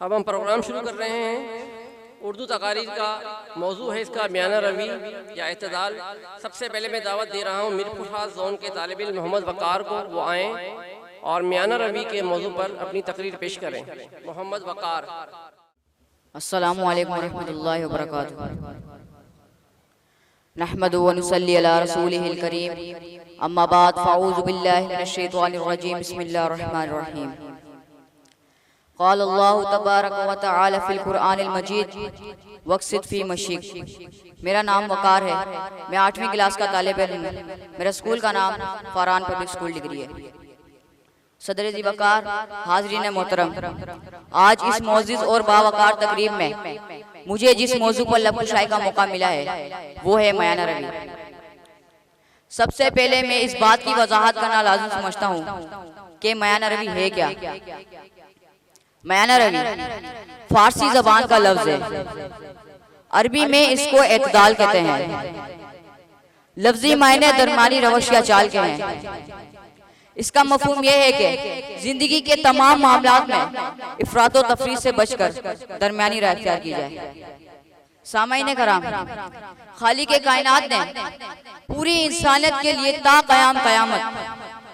अब हम प्रोग्राम शुरू कर रहे हैं। उर्दू तकारीर का मौजू है इसका मियाना रवी या इत्तदाल। सबसे पहले मैं दावत दे रहा हूँ मीरपुर जोन के तालिब इल्म मोहम्मद वकार को, वो आएँ और मियाना रवी के मौजू पर अपनी तकरीर पेश करें। मोहम्मद वकार। अस्सलामु अलैकुम वरहमतुल्लाहि वबरकातुहू। नहमदु व नुसल्ली अला रसूलिहिल करीम, अम्मा बाद, फ़अऊज़ु बिल्लाहि मिनश शैतानिर रजीम, बिस्मिल्लाहिर रहमानिर रहीम। क़ाल अल्लाहु तबारक व तआला फ़िल क़ुरआनिल मजीद वक़्सिद फ़ी मशीक। मेरा नाम वकार है, मैं 8वीं क्लास का तालिब इल्म हूँ। मेरा स्कूल का नाम फ़रहान पब्लिक स्कूल डिग्री है। सदर जी वकार, हाज़रीन मोहतरम, आज इस मोअज़्ज़िज़ और बावकार तकरीब में मुझे जिस मौजू पर लफ्ज़ का मौका मिला है वो है मियाना रवी। सबसे पहले मैं इस बात की वजाहत करना लाज़िम समझता हूँ कि मियाना रवी है क्या। मियाना रवी फारसी ज़बान का लफ्ज़ है, अरबी में इसको एतदाल कहते हैं। लफ्ज़ी मायने दरमियानी रवश या चाल के हैं। इसका मफहूम यह है कि जिंदगी के तमाम मामलात में इफरात व तफरीद से बचकर दरमियानी राह इख्तियार की जाए। सामाईन कराम, खालिक कायनात ने पूरी इंसानियत के लिए ता क़यामत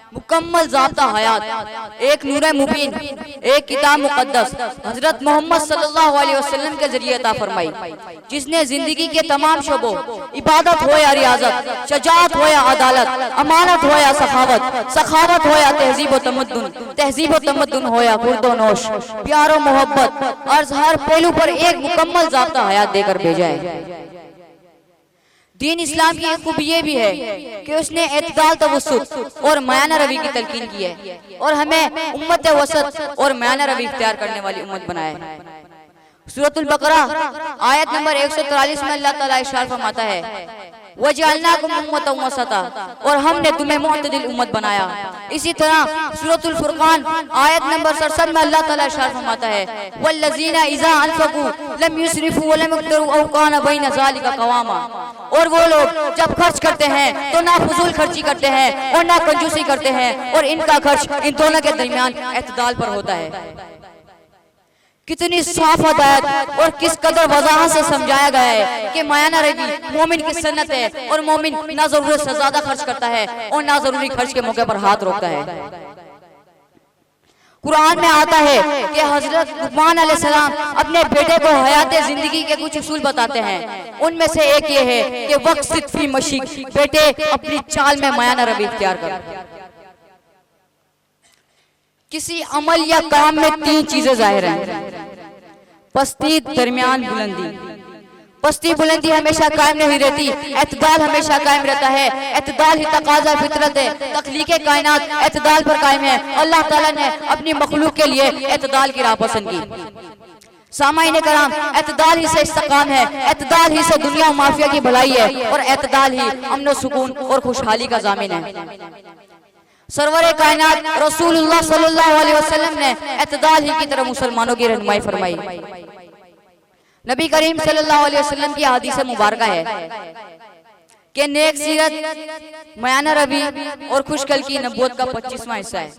मुकम्मल ज़ाब्ता हयात, एक नूर मुबीन, एक किताब मुक़द्दस हज़रत मोहम्मद सल्लल्लाहु अलैहि वसल्लम के जरिए अता फरमाई, जिसने जिंदगी के तमाम शोबों, इबादत हो या रियाजत, शजाअत हो या अदालत, अमानत हो या सखावत, सखावत हो या तहजीब व तमद्दुन, तहजीब व तमद्दुन हो या खुर्द-ओ-नोश, प्यार व मोहब्बत, अर्ज़ हर पहलू पर एक मुकम्मल ज़ाब्ता हयात देकर भेजा है। दीन इस्लाम की एक खूबी ये भी है कि उसने एतदाल, तवस्सुत और मियाना रवी की तलकीन की है और हमें उम्मत वसत और मियाना रवी इख्तियार करने वाली उम्मत बनाया है। सूरतुल बकरा आयत नंबर 143 में अल्लाह ताला इरशाद फरमाता है, वजअलनाकुम उम्मतन वसता, और हमने तुम्हें मुअतदिल उम्मत बनाया। इसी तरह सूरतुल फुरकान आयत नंबर 67 में अल्लाह ताला इरशाद फरमाता है, वल्लज़ीना इज़ा अनफ़क़ू लम युस्रिफ़ू व लम यक़्तरू औ कान बैन ज़ालिका क़वामा, और वो लोग जब खर्च करते हैं तो ना फजूल खर्ची करते हैं और ना कंजूसी करते हैं, और इनका खर्च इन दोनों के दरमियान एतदाल पर होता है। कितनी साफ हदायत और किस कदर वजाहत से समझाया गया है कि मियाना रवी मोमिन की सन्नत है और मोमिन ना जरूरत से ज्यादा खर्च करता है और ना जरूरी खर्च के मौके पर हाथ रोकता है। कुरान में आता है कि हजरत लुक़मान अलैहिस्सलाम अपने बेटे को हयाते जिंदगी के कुछ उसूल बताते हैं। उनमें से एक ये है कि वक़्सिद फ़ी मशीक, बेटे अपनी चाल में मियाना रवी इख्तियार कर। किसी अमल या काम में 3 चीजें जाहिर हैं, पस्ती, दरमियान, बुलंदी। पस्ती बुलंदी हमेशा कायम नहीं रहती, एतदाल हमेशा कायम रहता है। एतदाल ही तकाज़ा फितरत है, तख्लीक़े कायनात एतदाल पर कायम है। अल्लाह ताला ने अपनी मखलूक के लिए एतदाल की राह पसंद की। सामाईन कराम, एतदाल ही से इस्तिकाम है, एतदाल ही से दुनिया माफिया की भलाई है, और एतदाल ही अमन सुकून और खुशहाली का ज़ामिन है। सरवरे कायनात रसूलुल्लाह सल्लल्लाहु अलैहि वसल्लम ने एतदाल ही की तरफ मुसलमानों की रहनुमाई फरमाई। नबी करीम सल्लल्लाहु अलैहि वसल्लम की हदीस मुबारका है कि नेक सीरत, मियाना रवी और खुशकल की नबूवत का 25वां हिस्सा है।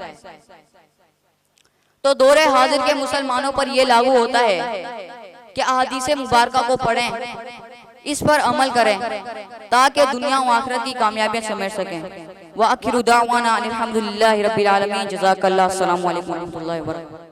तो दौरे हाजिर के मुसलमानों पर यह लागू होता है कि अहादीस मुबारका को पढ़ें, इस पर अमल करें ताकि दुनिया और आखिरत की कामयाबियां समझ सकें। व आखिरु दावाना अनिल हम्दुलिल्लाहि रब्बिल आलमीन। जज़ाकल्लाह। अस्सलामु अलैकुम व रहमतुल्लाहि व बरकातुहू।